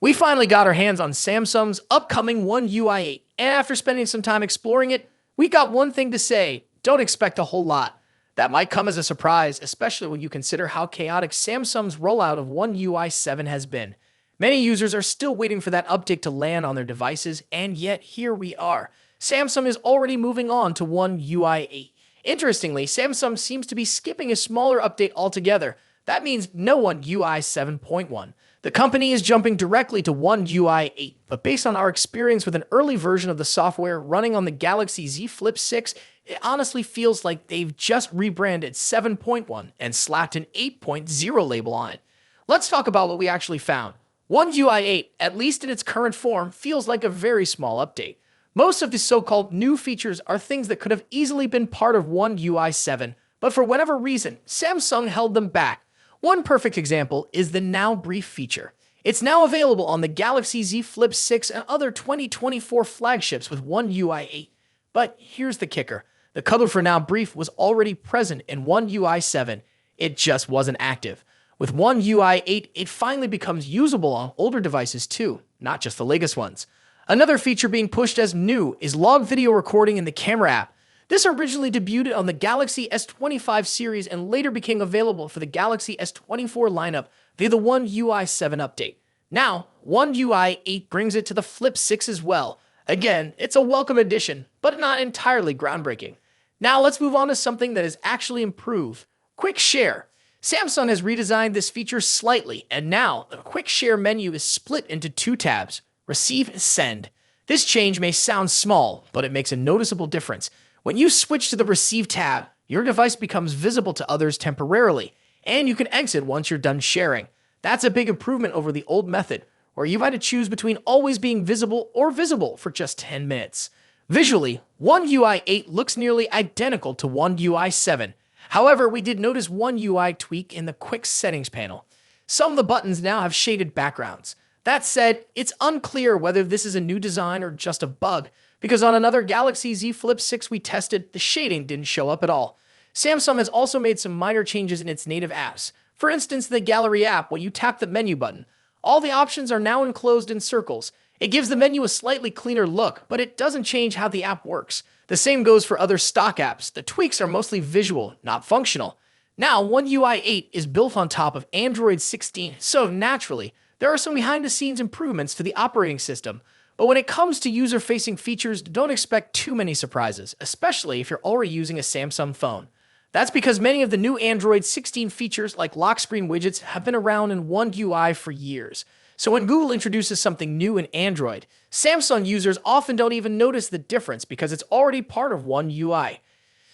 We finally got our hands on Samsung's upcoming One UI 8, and after spending some time exploring it, we got one thing to say: don't expect a whole lot. That might come as a surprise, especially when you consider how chaotic Samsung's rollout of One UI 7 has been. Many users are still waiting for that update to land on their devices, and yet here we are. Samsung is already moving on to One UI 8. Interestingly, Samsung seems to be skipping a smaller update altogether. That means no One UI 7.1. The company is jumping directly to One UI 8, but based on our experience with an early version of the software running on the Galaxy Z Flip 6, it honestly feels like they've just rebranded 7.1 and slapped an 8.0 label on it. Let's talk about what we actually found. One UI 8, at least in its current form, feels like a very small update. Most of the so-called new features are things that could have easily been part of One UI 7, but for whatever reason, Samsung held them back. One perfect example is the Now Brief feature. It's now available on the Galaxy Z Flip 6 and other 2024 flagships with One UI 8. But here's the kicker. The color for Now Brief was already present in One UI 7. It just wasn't active. With One UI 8, it finally becomes usable on older devices too, not just the latest ones. Another feature being pushed as new is log video recording in the camera app. This originally debuted on the Galaxy S25 series and later became available for the Galaxy S24 lineup via the One UI 7 update. Now, One UI 8 brings it to the Flip 6 as well. Again, it's a welcome addition, but not entirely groundbreaking. Now let's move on to something that is actually improved: Quick Share. Samsung has redesigned this feature slightly, and now the Quick Share menu is split into two tabs: Receive and Send. This change may sound small, but it makes a noticeable difference. When you switch to the Receive tab, your device becomes visible to others temporarily, and you can exit once you're done sharing. That's a big improvement over the old method, where you had to choose between always being visible or visible for just 10 minutes. Visually, One UI 8 looks nearly identical to One UI 7. However, we did notice one UI tweak in the Quick Settings panel. Some of the buttons now have shaded backgrounds. That said, it's unclear whether this is a new design or just a bug, because on another Galaxy Z Flip 6 we tested, the shading didn't show up at all. Samsung has also made some minor changes in its native apps. For instance, the Gallery app, when you tap the menu button, all the options are now enclosed in circles. It gives the menu a slightly cleaner look, but it doesn't change how the app works. The same goes for other stock apps. The tweaks are mostly visual, not functional. Now, One UI 8 is built on top of Android 16, so naturally, there are some behind-the-scenes improvements to the operating system. But when it comes to user-facing features, don't expect too many surprises, especially if you're already using a Samsung phone. That's because many of the new Android 16 features, like lock screen widgets, have been around in One UI for years. So when Google introduces something new in Android, Samsung users often don't even notice the difference because it's already part of One UI.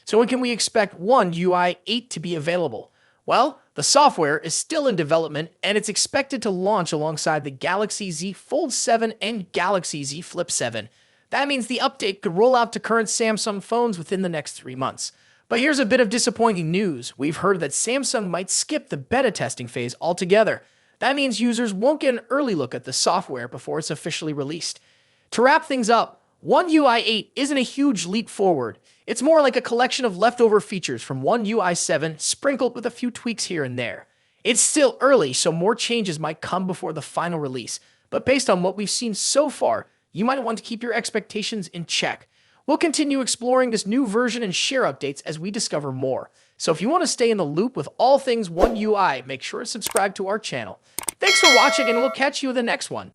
So when can we expect One UI 8 to be available? Well, the software is still in development, and it's expected to launch alongside the Galaxy Z Fold 7 and Galaxy Z Flip 7. That means the update could roll out to current Samsung phones within the next 3 months. But here's a bit of disappointing news. We've heard that Samsung might skip the beta testing phase altogether. That means users won't get an early look at the software before it's officially released. To wrap things up, One UI 8 isn't a huge leap forward. It's more like a collection of leftover features from One UI 7 sprinkled with a few tweaks here and there. It's still early, so more changes might come before the final release, but based on what we've seen so far, you might want to keep your expectations in check. We'll continue exploring this new version and share updates as we discover more. So if you want to stay in the loop with all things One UI, make sure to subscribe to our channel. Thanks for watching, and we'll catch you in the next one.